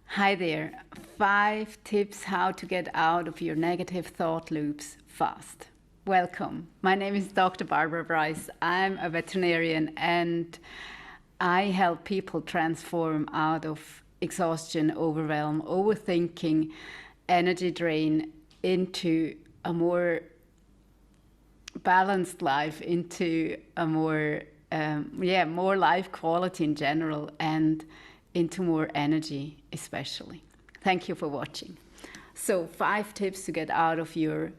Hi there. 5 tips how to get out of your negative thought loops fast. Welcome. My name is Dr. Barbara Bryce. I'm a veterinarian and I help people transform out of exhaustion, overwhelm, overthinking, energy drain into a more balanced life, into a more life quality in general, and into more energy especially. Thank you for watching. So 5 tips to get out of your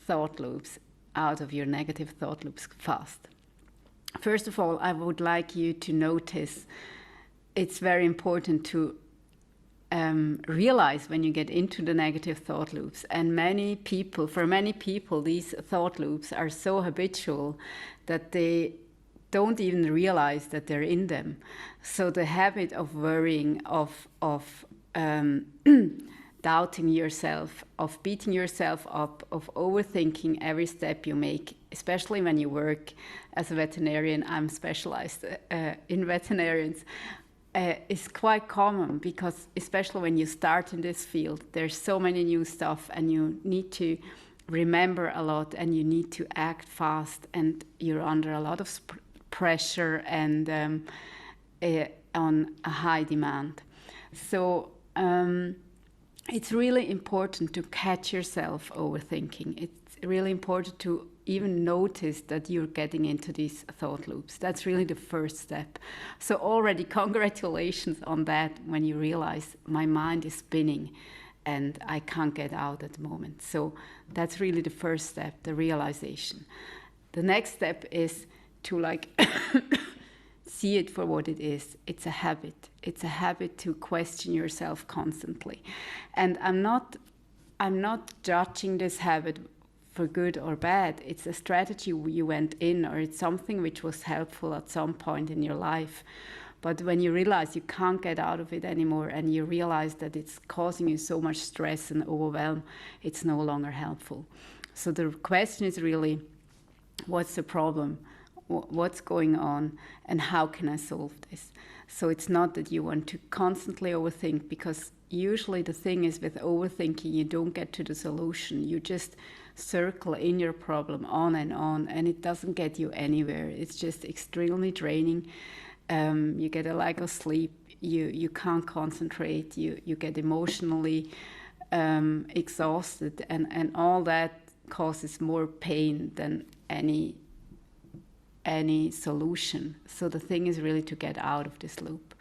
thought loops, out of your negative thought loops fast. First of all, I would like you to notice it's very important to realize when you get into the negative thought loops. And for many people, these thought loops are so habitual that they don't even realize that they're in them. So the habit of worrying, of doubting yourself, of beating yourself up, of overthinking every step you make, especially when you work as a veterinarian. I'm specialized in veterinarians. Is quite common because especially when you start in this field, there's so many new stuff and you need to remember a lot and you need to act fast and you're under a lot of pressure and on a high demand. So it's really important to catch yourself overthinking. It's really important to even notice that you're getting into these thought loops. That's really the first step. So already congratulations on that when you realize my mind is spinning and I can't get out at the moment. So that's really the first step, the realization. The next step is to see it for what it is. It's a habit. It's a habit to question yourself constantly. And I'm not judging this habit for good or bad. It's a strategy you went in, or it's something which was helpful at some point in your life. But when you realize you can't get out of it anymore and you realize that it's causing you so much stress and overwhelm, it's no longer helpful. So the question is really, what's the problem? What's going on and how can I solve this? So it's not that you want to constantly overthink, because usually the thing is with overthinking, you don't get to the solution. You just circle in your problem on, and it doesn't get you anywhere. It's just extremely draining. You get a lack of sleep. You can't concentrate. You get emotionally exhausted, and all that causes more pain than any solution. So the thing is really to get out of this loop.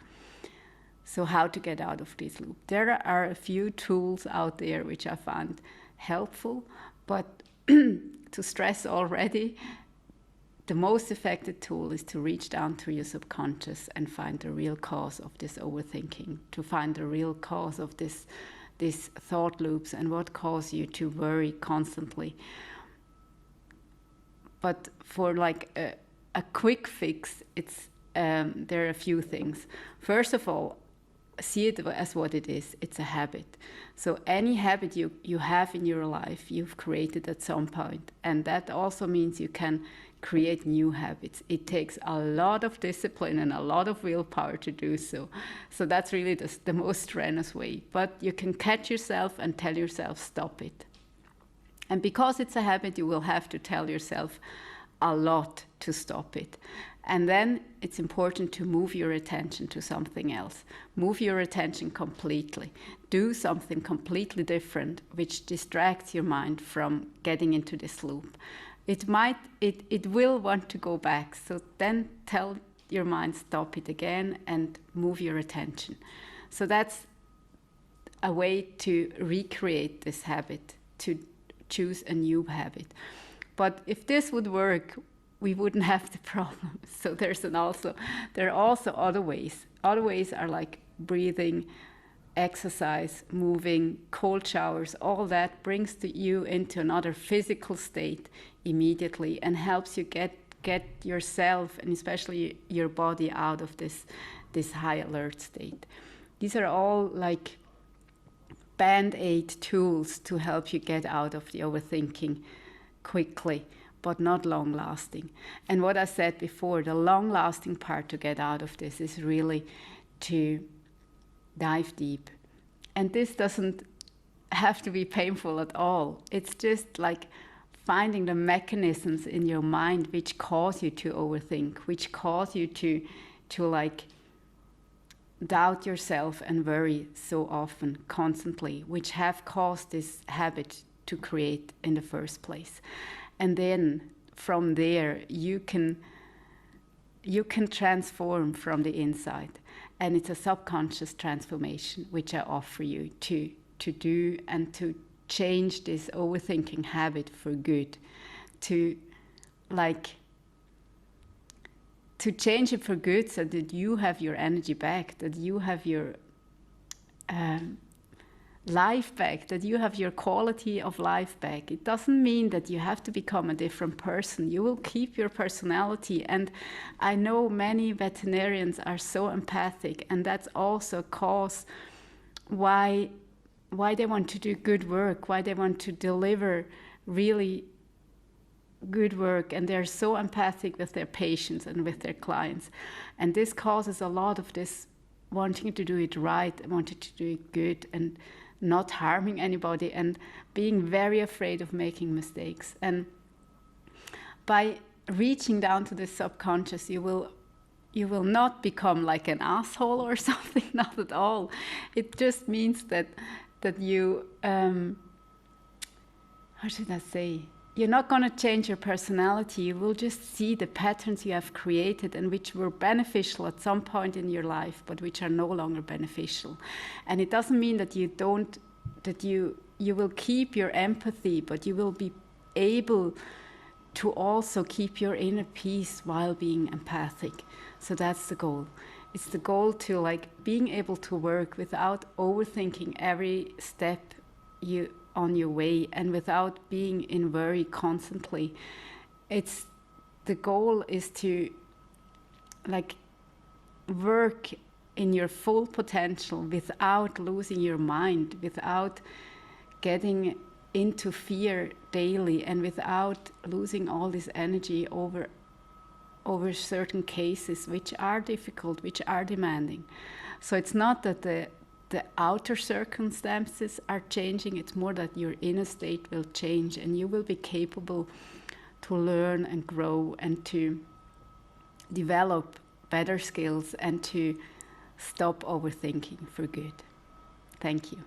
So how to get out of this loop? There are a few tools out there which I found helpful, but to stress already, the most effective tool is to reach down to your subconscious and find the real cause of this overthinking, to find the real cause of these thought loops and what causes you to worry constantly. But for a quick fix, there are a few things. First of all, see it as what it is. It's a habit. So any habit you have in your life, you've created at some point. And that also means you can create new habits. It takes a lot of discipline and a lot of willpower to do so. So that's really the most strenuous way. But you can catch yourself and tell yourself, stop it. And because it's a habit, you will have to tell yourself a lot to stop it. And then it's important to move your attention to something else. Move your attention completely. Do something completely different, which distracts your mind from getting into this loop. It will want to go back. So then tell your mind, stop it again and move your attention. So that's a way to recreate this habit, to choose a new habit. But if this would work, we wouldn't have the problem. So there are also other ways. Other ways are like breathing, exercise, moving, cold showers. All that brings you into another physical state immediately and helps you get yourself and especially your body out of this high alert state. These are all like band-aid tools to help you get out of the overthinking quickly, but not long-lasting. And what I said before, the long-lasting part to get out of this is really to dive deep. And this doesn't have to be painful at all. It's just like finding the mechanisms in your mind which cause you to overthink, which cause you to like doubt yourself and worry so often, constantly, which have caused this habit to create in the first place. And then from there you can transform from the inside. And it's a subconscious transformation which I offer you to do, and to change this overthinking habit for good, to change it for good, so that you have your energy back, that you have your life back, that you have your quality of life back. It doesn't mean that you have to become a different person. You will keep your personality. And I know many veterinarians are so empathic, and that's also a cause why they want to do good work, why they want to deliver really good work, and they're so empathic with their patients and with their clients. And this causes a lot of this wanting to do it right, wanting to do it good, and not harming anybody, and being very afraid of making mistakes. And by reaching down to the subconscious, you will not become like an asshole or something, not at all. It just means that you, how should I say? You're not going to change your personality. You will just see the patterns you have created and which were beneficial at some point in your life, but which are no longer beneficial. And it doesn't mean that you will keep your empathy, but you will be able to also keep your inner peace while being empathic. So that's the goal. It's the goal to like being able to work without overthinking every step on your way, and without being in worry constantly. The goal is to like work in your full potential without losing your mind, without getting into fear daily, and without losing all this energy over certain cases which are difficult, which are demanding. So it's not that the outer circumstances are changing, it's more that your inner state will change, and you will be capable to learn and grow and to develop better skills and to stop overthinking for good. Thank you.